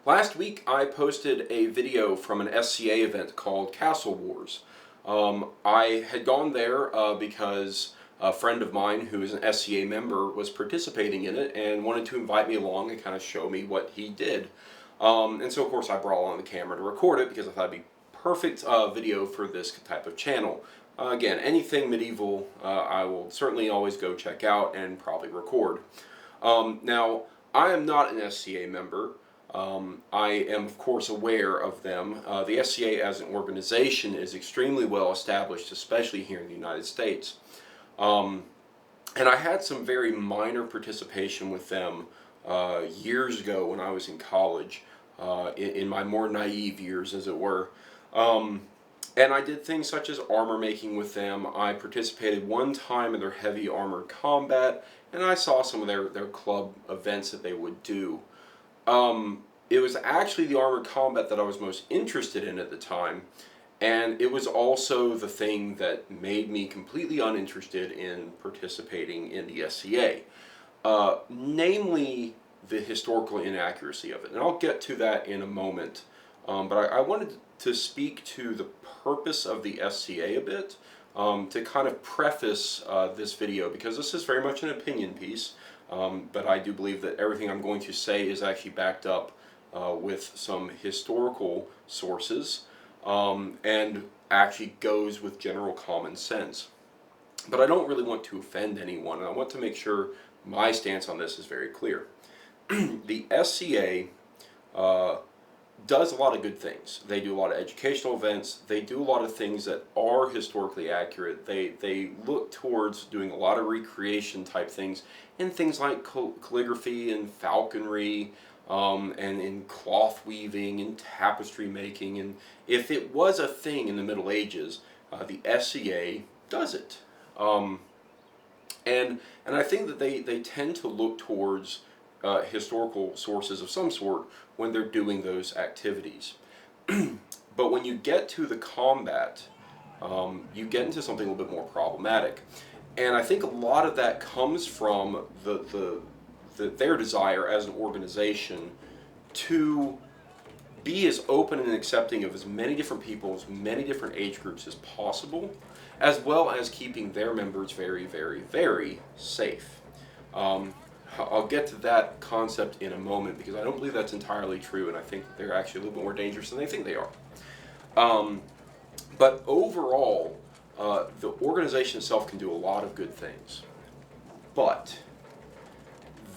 Last week I posted a video from an SCA event called Castle Wars. I had gone there because a friend of mine who is an SCA member was participating in it and wanted to invite me along and kind of show me what he did. And so of course I brought along the camera to record it because I thought it'd be perfect video for this type of channel. Again, anything medieval I will certainly always go check out and probably record. Now, I am not an SCA member. I am, of course, aware of them. The SCA as an organization is extremely well established, especially here in the United States. And I had some very minor participation with them years ago when I was in college, in my more naive years, as it were. And I did things such as armor making with them. I participated one time in their heavy armored combat, and I saw some of their club events that they would do. It was actually the armored combat that I was most interested in at the time, and it was also the thing that made me completely uninterested in participating in the SCA. Namely, the historical inaccuracy of it. And I'll get to that in a moment. But I wanted to speak to the purpose of the SCA a bit, to kind of preface this video, because this is very much an opinion piece, but I do believe that everything I'm going to say is actually backed up with some historical sources, and actually goes with general common sense. But I don't really want to offend anyone, and I want to make sure my stance on this is very clear. The SCA does a lot of good things. They do a lot of educational events. They do a lot of things that are historically accurate. They look towards doing a lot of recreation type things in things like calligraphy and falconry, and in cloth weaving and tapestry making. And if it was a thing in the Middle Ages, the SCA does it. And I think that they tend to look towards historical sources of some sort when they're doing those activities. But when you get to the combat, you get into something a little bit more problematic. And I think a lot of that comes from their desire as an organization to be as open and accepting of as many different people, as many different age groups as possible, as well as keeping their members very, very, very safe. I'll get to that concept in a moment, because I don't believe that's entirely true, and I think they're actually a little bit more dangerous than they think they are. But overall, the organization itself can do a lot of good things. But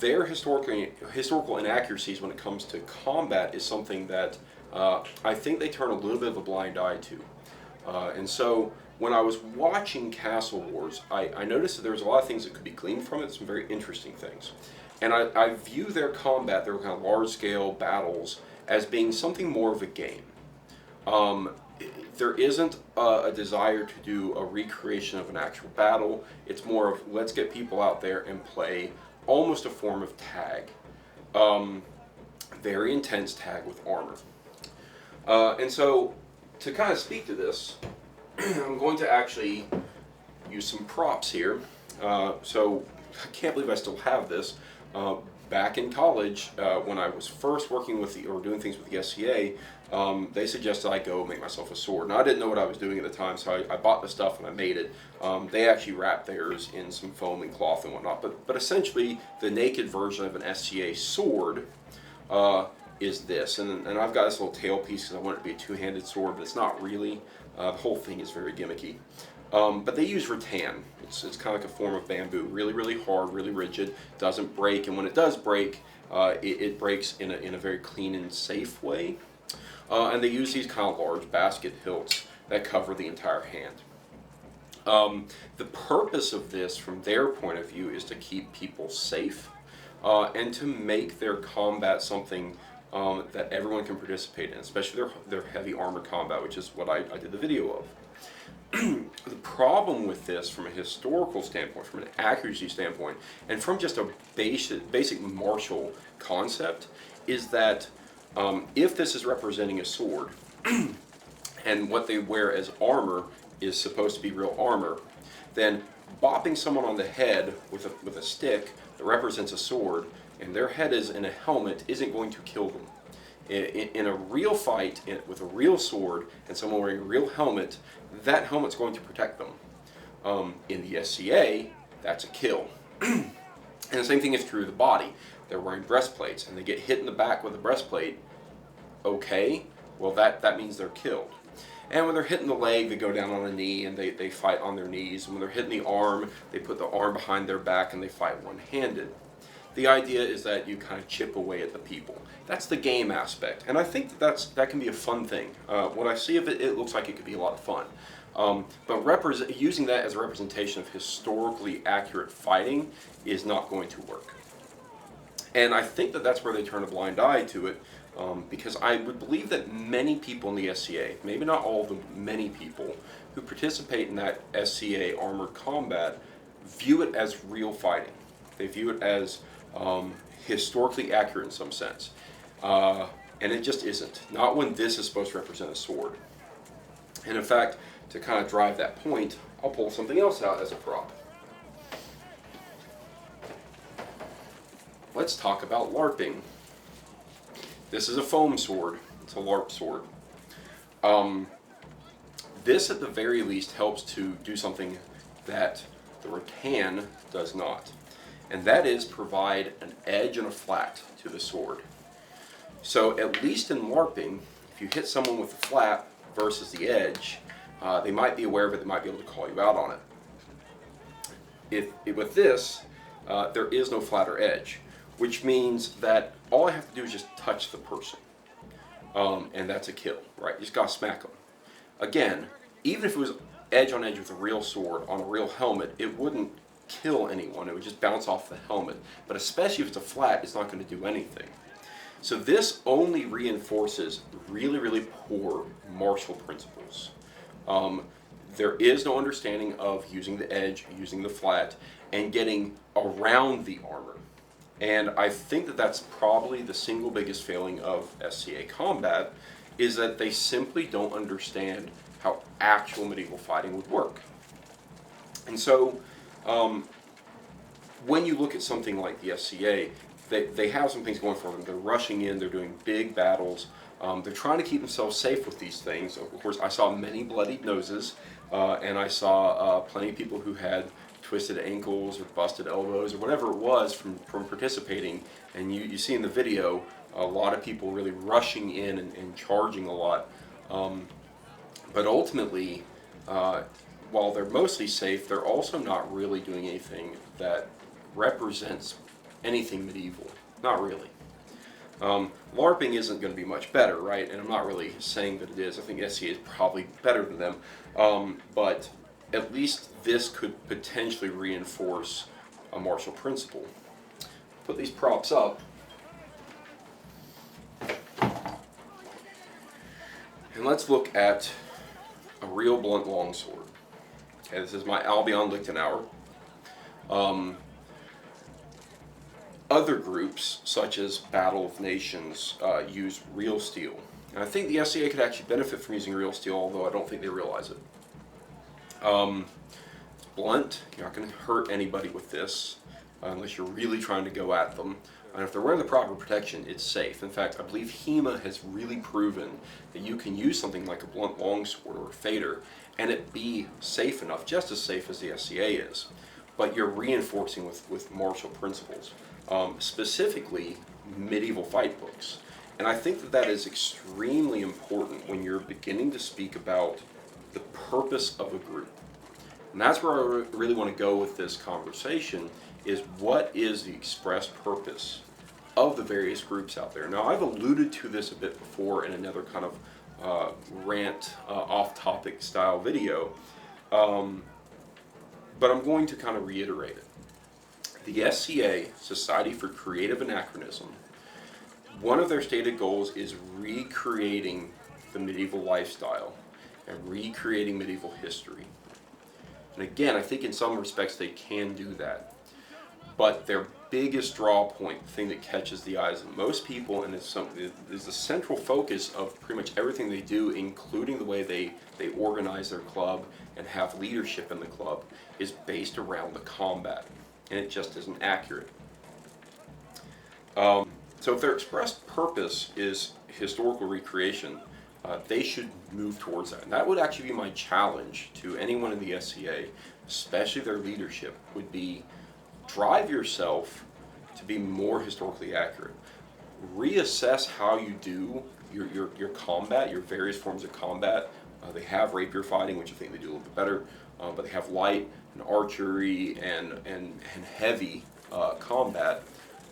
their historical inaccuracies when it comes to combat is something that I think they turn a little bit of a blind eye to. And so when I was watching Castle Wars, I noticed that there was a lot of things that could be gleaned from it, some very interesting things. And I view their combat, their kind of large-scale battles, as being something more of a game. There isn't a desire to do a recreation of an actual battle. It's more of, let's get people out there and play almost a form of tag. Very intense tag with armor. And so, to kind of speak to this, I'm going to actually use some props here. So I can't believe I still have this. Back in college, when I was first working with doing things with the SCA, they suggested I go make myself a sword. Now, I didn't know what I was doing at the time, so I bought the stuff and I made it. They actually wrapped theirs in some foam and cloth and whatnot. But essentially, the naked version of an SCA sword is this. And I've got this little tailpiece because I want it to be a two-handed sword, but it's not really. The whole thing is very gimmicky. But they use rattan. It's kind of like a form of bamboo. Really, really hard, really rigid, doesn't break. And when it does break, it breaks in a very clean and safe way. And they use these kind of large basket hilts that cover the entire hand. The purpose of this, from their point of view, is to keep people safe, and to make their combat something that everyone can participate in, especially their heavy armored combat, which is what I did the video of. The problem with this, from a historical standpoint, from an accuracy standpoint, and from just a basic martial concept, is that if this is representing a sword, and what they wear as armor is supposed to be real armor, then bopping someone on the head with a stick that represents a sword, and their head is in a helmet, isn't going to kill them. In a real fight with a real sword and someone wearing a real helmet, that helmet's going to protect them. In the SCA, that's a kill. And the same thing is true of the body. They're wearing breastplates and they get hit in the back with a breastplate. Okay, well that means they're killed. And when they're hitting the leg, they go down on a knee and they fight on their knees. And when they're hitting the arm, they put the arm behind their back and they fight one-handed. The idea is that you kind of chip away at the people. That's the game aspect, and I think that can be a fun thing. What I see of it, it looks like it could be a lot of fun. But using that as a representation of historically accurate fighting is not going to work. And I think that that's where they turn a blind eye to it, because I would believe that many people in the SCA, maybe not all of them, many people who participate in that SCA armored combat view it as real fighting. They view it as historically accurate in some sense. And it just isn't. Not when this is supposed to represent a sword. And in fact, to kind of drive that point, I'll pull something else out as a prop. Let's talk about LARPing. This is a foam sword. It's a LARP sword. This at the very least helps to do something that the rattan does not. And that is provide an edge and a flat to the sword. So at least in LARPing, if you hit someone with the flat versus the edge, they might be aware of it, they might be able to call you out on it. With this, there is no flat or edge, which means that all I have to do is just touch the person. And that's a kill, right? You just gotta smack them. Again, even if it was edge on edge with a real sword on a real helmet, it wouldn't kill anyone. It would just bounce off the helmet. But especially if it's a flat, it's not going to do anything. So this only reinforces really, really poor martial principles. There is no understanding of using the edge, using the flat, and getting around the armor. And I think that that's probably the single biggest failing of SCA combat, is that they simply don't understand how actual medieval fighting would work. And so, when you look at something like the SCA, they have some things going for them. They're rushing in, they're doing big battles, they're trying to keep themselves safe with these things. Of course, I saw many bloodied noses, and I saw plenty of people who had twisted ankles or busted elbows or whatever it was from participating. And you see in the video a lot of people really rushing in and charging a lot. But ultimately, while they're mostly safe, they're also not really doing anything that represents anything medieval. Not really. LARPing isn't going to be much better, right? And I'm not really saying that it is. I think SCA is probably better than them. But at least this could potentially reinforce a martial principle. Put these props up. And let's look at a real blunt longsword. Okay, this is my Albion Lichtenauer. Other groups, such as Battle of Nations, use real steel. And I think the SCA could actually benefit from using real steel, although I don't think they realize it. It's blunt. You're not going to hurt anybody with this, unless you're really trying to go at them. And if they're wearing the proper protection, it's safe. In fact, I believe HEMA has really proven that you can use something like a blunt longsword or a fader, and it be safe enough, just as safe as the SCA is. But you're reinforcing with martial principles, specifically medieval fight books. And I think that is extremely important when you're beginning to speak about the purpose of a group. And that's where I really want to go with this conversation, is what is the express purpose of the various groups out there. Now, I've alluded to this a bit before in another kind of rant, off-topic style video, but I'm going to kind of reiterate it. The SCA, Society for Creative Anachronism, one of their stated goals is recreating the medieval lifestyle and recreating medieval history. And again, I think in some respects they can do that. But their biggest draw point, the thing that catches the eyes of most people, and is the central focus of pretty much everything they do, including the way they organize their club and have leadership in the club, is based around the combat. And it just isn't accurate. So if their expressed purpose is historical recreation, they should move towards that. And that would actually be my challenge to anyone in the SCA, especially their leadership, would be drive yourself to be more historically accurate. Reassess how you do your combat, your various forms of combat. They have rapier fighting, which I think they do a little bit better, but they have light and archery and heavy combat.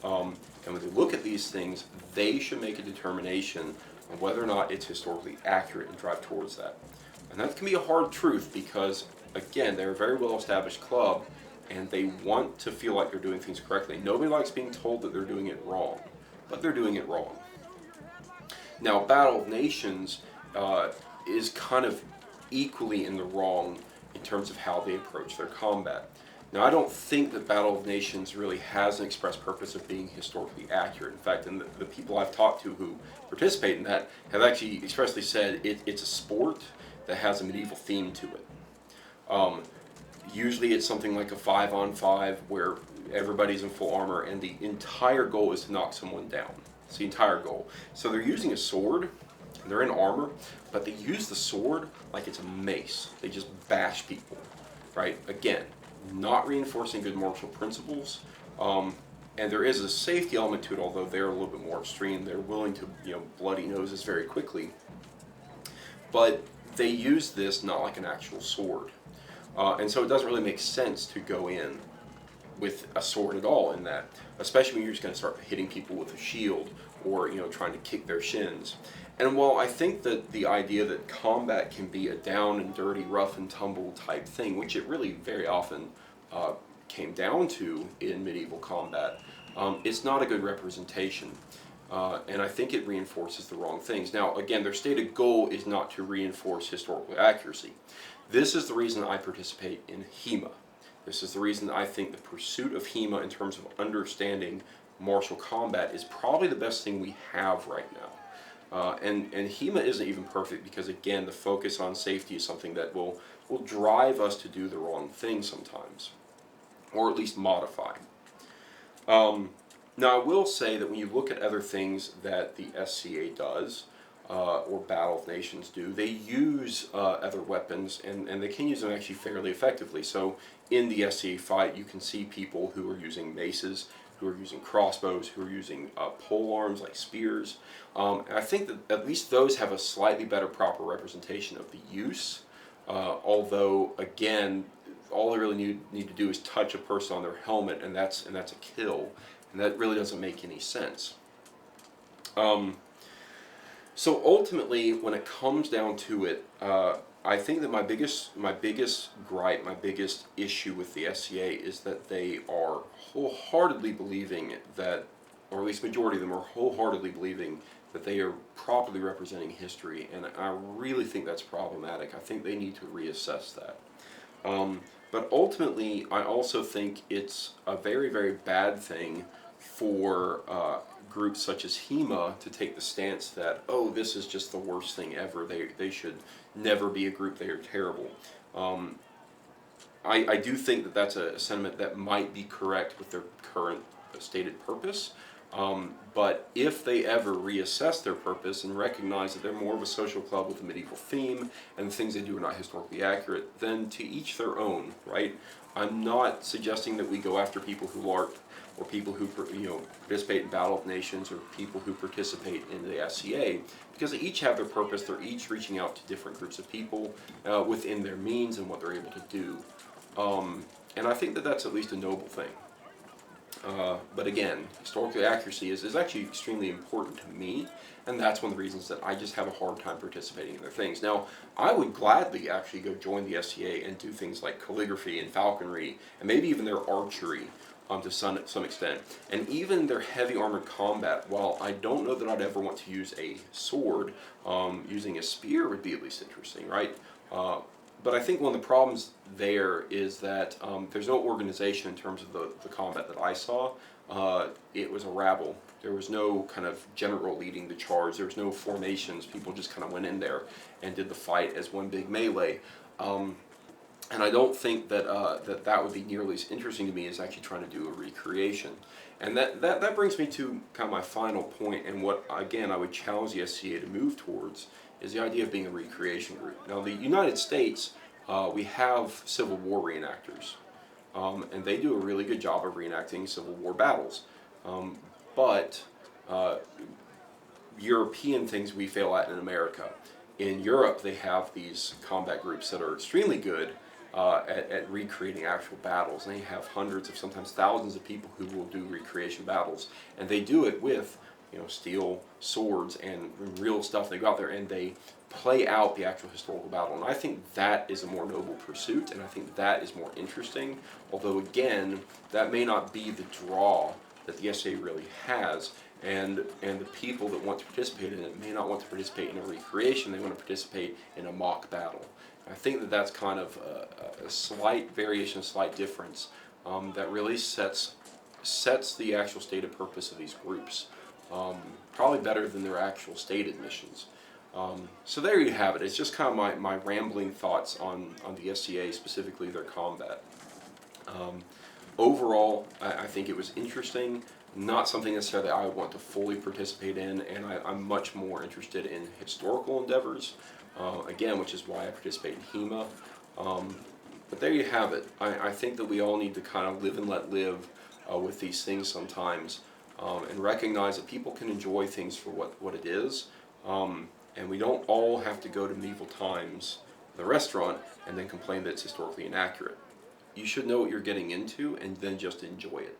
And when they look at these things, they should make a determination on whether or not it's historically accurate and drive towards that. And that can be a hard truth because, again, they're a very well-established club and they want to feel like they're doing things correctly. Nobody likes being told that they're doing it wrong, but they're doing it wrong. Now, Battle of Nations is kind of equally in the wrong in terms of how they approach their combat. Now, I don't think that Battle of Nations really has an express purpose of being historically accurate. In fact, and the people I've talked to who participate in that have actually expressly said it's a sport that has a medieval theme to it. Usually it's something like a 5-on-5 where everybody's in full armor and the entire goal is to knock someone down. It's the entire goal. So they're using a sword, and they're in armor, but they use the sword like it's a mace. They just bash people, right? Again, not reinforcing good martial principles, and there is a safety element to it, although they're a little bit more extreme. They're willing to, bloody noses very quickly, but they use this not like an actual sword, and so it doesn't really make sense to go in with a sword at all in that, especially when you're just going to start hitting people with a shield or trying to kick their shins. And while I think that the idea that combat can be a down and dirty, rough and tumble type thing, which it really very often came down to in medieval combat, it's not a good representation. And I think it reinforces the wrong things. Now, again, their stated goal is not to reinforce historical accuracy. This is the reason I participate in HEMA. This is the reason I think the pursuit of HEMA in terms of understanding martial combat is probably the best thing we have right now. And HEMA isn't even perfect because, again, the focus on safety is something that will drive us to do the wrong thing sometimes, or at least modify. Now, I will say that when you look at other things that the SCA does, or Battle of Nations do, they use other weapons, and they can use them actually fairly effectively. So in the SCA fight, you can see people who are using maces, who are using crossbows, who are using pole arms like spears. And I think that at least those have a slightly better proper representation of the use, although, again, all they really need to do is touch a person on their helmet, and that's a kill, and that really doesn't make any sense. So ultimately, when it comes down to it, I think that my biggest gripe, my biggest issue with the SCA is that they are wholeheartedly believing that, or at least majority of them are wholeheartedly believing that they are properly representing history, and I really think that's problematic. I think they need to reassess that. But ultimately, I also think it's a very, very bad thing for groups such as HEMA to take the stance that, oh, this is just the worst thing ever. They should never be a group. They are terrible. I do think that that's a sentiment that might be correct with their current stated purpose. But if they ever reassess their purpose and recognize that they're more of a social club with a medieval theme and the things they do are not historically accurate, then to each their own, right? I'm not suggesting that we go after people who LARP or people who participate in Battle of Nations or people who participate in the SCA, because they each have their purpose. They're each reaching out to different groups of people within their means and what they're able to do. And I think that that's at least a noble thing. But again, historical accuracy is actually extremely important to me, and that's one of the reasons that I just have a hard time participating in their things. Now, I would gladly actually go join the SCA and do things like calligraphy and falconry, and maybe even their archery to some extent, and even their heavy armored combat. While I don't know that I'd ever want to use a sword, using a spear would be at least interesting, right? But I think one of the problems there is that there's no organization in terms of the combat that I saw. It was a rabble. There was no kind of general leading the charge. There was no formations. People just kind of went in there and did the fight as one big melee. And I don't think that that would be nearly as interesting to me as actually trying to do a recreation. And that brings me to kind of my final point, and what, again, I would challenge the SCA to move towards, is the idea of being a recreation group. Now, the United States, we have Civil War reenactors, and they do a really good job of reenacting Civil War battles. But European things we fail at in America. In Europe, they have these combat groups that are extremely good at recreating actual battles. And they have hundreds of, sometimes thousands of people who will do recreation battles. And they do it with, steel swords and real stuff. They go out there and they play out the actual historical battle. And I think that is a more noble pursuit, and I think that is more interesting. Although, again, that may not be the draw that the SCA really has. And the people that want to participate in it may not want to participate in a recreation, they want to participate in a mock battle. I think that that's kind of a slight variation, a slight difference that really sets the actual stated purpose of these groups. Probably better than their actual stated missions. So there you have it. It's just kind of my rambling thoughts on the SCA, specifically their combat. Overall, I think it was interesting. Not something necessarily I would want to fully participate in, and I'm much more interested in historical endeavors, again, which is why I participate in HEMA. But there you have it. I think that we all need to kind of live and let live with these things sometimes, and recognize that people can enjoy things for what it is, and we don't all have to go to medieval times, the restaurant, and then complain that it's historically inaccurate. You should know what you're getting into and then just enjoy it.